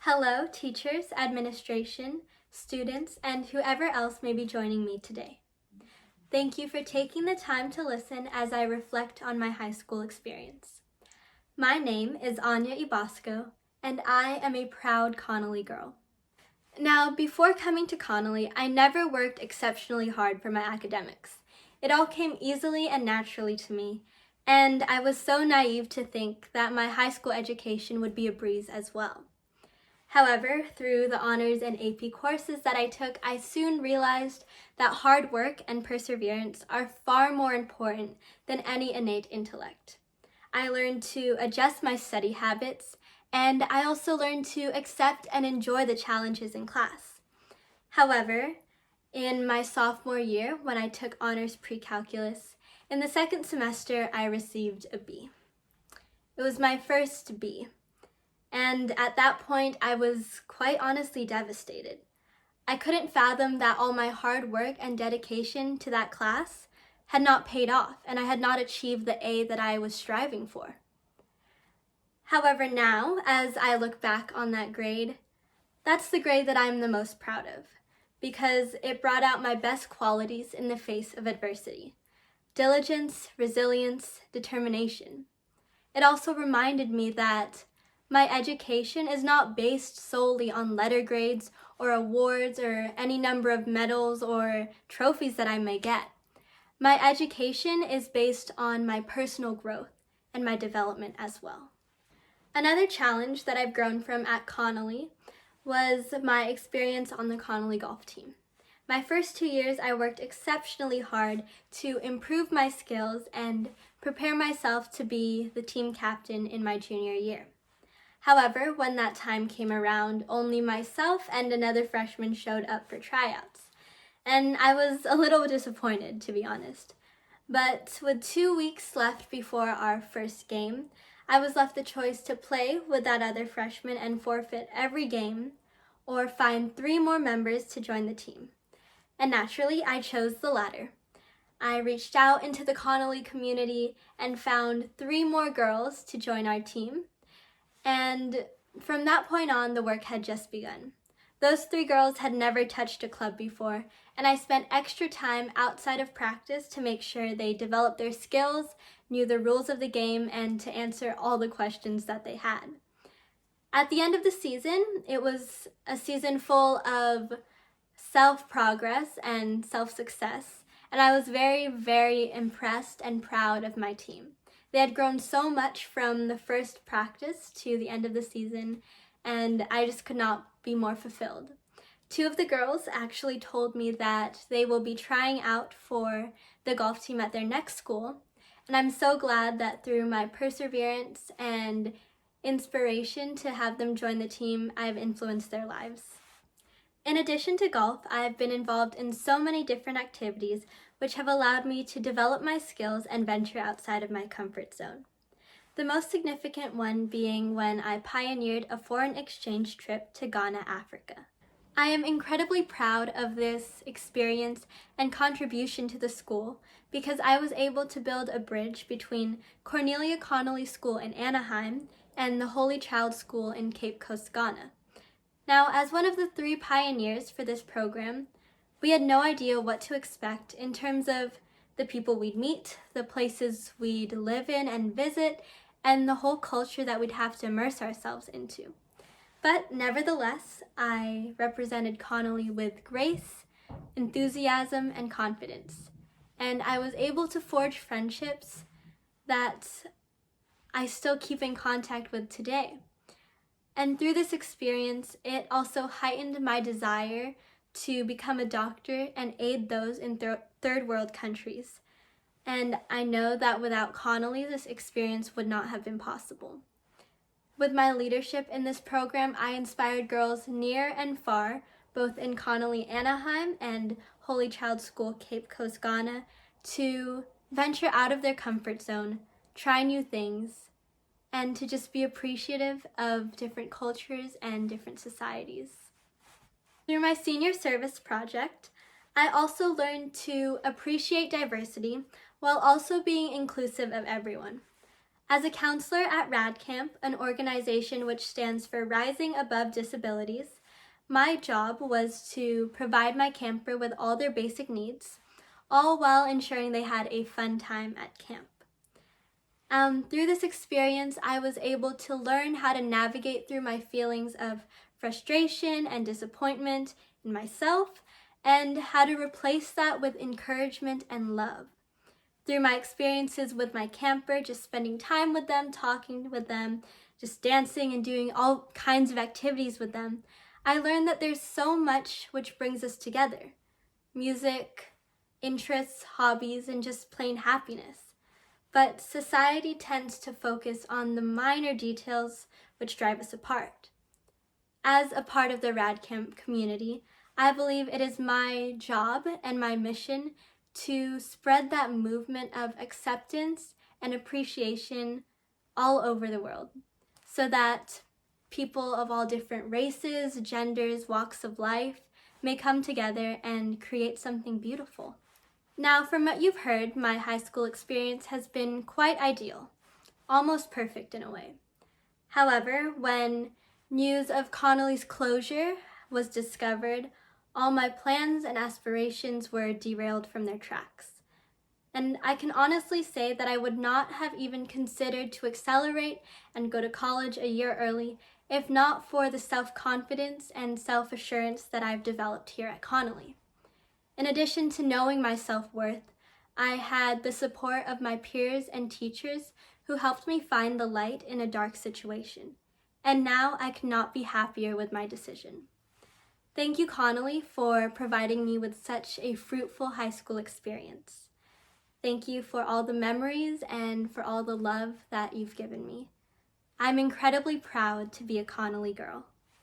Hello, teachers, administration, students, and whoever else may be joining me today. Thank you for taking the time to listen as I reflect on my high school experience. My name is Anya, and I am a proud Connelly girl. Now, before coming to Connelly, I never worked exceptionally hard for my academics. It all came easily and naturally to me, and I was so naive to think that my high school education would be a breeze as well. However, through the honors and AP courses that I took, I soon realized that hard work and perseverance are far more important than any innate intellect. I learned to adjust my study habits, and I also learned to accept and enjoy the challenges in class. However, in my sophomore year, when I took honors pre-calculus, in the second semester I received a B. It was my first B. And at that point, I was quite honestly devastated. I couldn't fathom that all my hard work and dedication to that class had not paid off, and I had not achieved the A that I was striving for. However, now, as I look back on that grade, that's the grade that I'm the most proud of, because it brought out my best qualities in the face of adversity: diligence, resilience, determination. It also reminded me that my education is not based solely on letter grades or awards or any number of medals or trophies that I may get. My education is based on my personal growth and my development as well. Another challenge that I've grown from at Connelly was my experience on the Connelly golf team. My first 2 years, I worked exceptionally hard to improve my skills and prepare myself to be the team captain in my junior year. However, when that time came around, only myself and another freshman showed up for tryouts, and I was a little disappointed, to be honest. But with 2 weeks left before our first game, I was left the choice to play with that other freshman and forfeit every game, or find 3 more members to join the team. And naturally, I chose the latter. I reached out into the Connelly community and found 3 more girls to join our team. And from that point on, the work had just begun. Those 3 girls had never touched a club before, and I spent extra time outside of practice to make sure they developed their skills, knew the rules of the game, and to answer all the questions that they had. At the end of the season, it was a season full of self-progress and self-success, and I was very, very impressed and proud of my team. They had grown so much from the first practice to the end of the season, and I just could not be more fulfilled. 2 of the girls actually told me that they will be trying out for the golf team at their next school, and I'm so glad that through my perseverance and inspiration to have them join the team, I've influenced their lives. In addition to golf, I've been involved in so many different activities which have allowed me to develop my skills and venture outside of my comfort zone. The most significant one being when I pioneered a foreign exchange trip to Ghana, Africa. I am incredibly proud of this experience and contribution to the school because I was able to build a bridge between Cornelia Connelly School in Anaheim and the Holy Child School in Cape Coast, Ghana. Now, as one of the 3 pioneers for this program, we had no idea what to expect in terms of the people we'd meet, the places we'd live in and visit, and the whole culture that we'd have to immerse ourselves into. But nevertheless, I represented Connelly with grace, enthusiasm, and confidence, and I was able to forge friendships that I still keep in contact with today. And through this experience, it also heightened my desire to become a doctor and aid those in third world countries. And I know that without Connelly, this experience would not have been possible. With my leadership in this program, I inspired girls near and far, both in Connelly, Anaheim and Holy Child School, Cape Coast, Ghana, to venture out of their comfort zone, try new things, and to just be appreciative of different cultures and different societies. Through my senior service project, I also learned to appreciate diversity while also being inclusive of everyone. As a counselor at RAD Camp, an organization which stands for Rising Above Disabilities, my job was to provide my camper with all their basic needs, all while ensuring they had a fun time at camp. Through this experience, I was able to learn how to navigate through my feelings of frustration and disappointment in myself, and how to replace that with encouragement and love. Through my experiences with my camper, just spending time with them, talking with them, just dancing and doing all kinds of activities with them, I learned that there's so much which brings us together. Music, interests, hobbies, and just plain happiness. But society tends to focus on the minor details which drive us apart. As a part of the RAD Camp community, I believe it is my job and my mission to spread that movement of acceptance and appreciation all over the world, so that people of all different races, genders, walks of life may come together and create something beautiful. Now, from what you've heard, my high school experience has been quite ideal, almost perfect in a way. However, when news of Connelly's closure was discovered, all my plans and aspirations were derailed from their tracks. And I can honestly say that I would not have even considered to accelerate and go to college a year early if not for the self-confidence and self-assurance that I've developed here at Connelly. In addition to knowing my self-worth, I had the support of my peers and teachers who helped me find the light in a dark situation. And now I could not be happier with my decision. Thank you, Connelly, for providing me with such a fruitful high school experience. Thank you for all the memories and for all the love that you've given me. I'm incredibly proud to be a Connelly girl.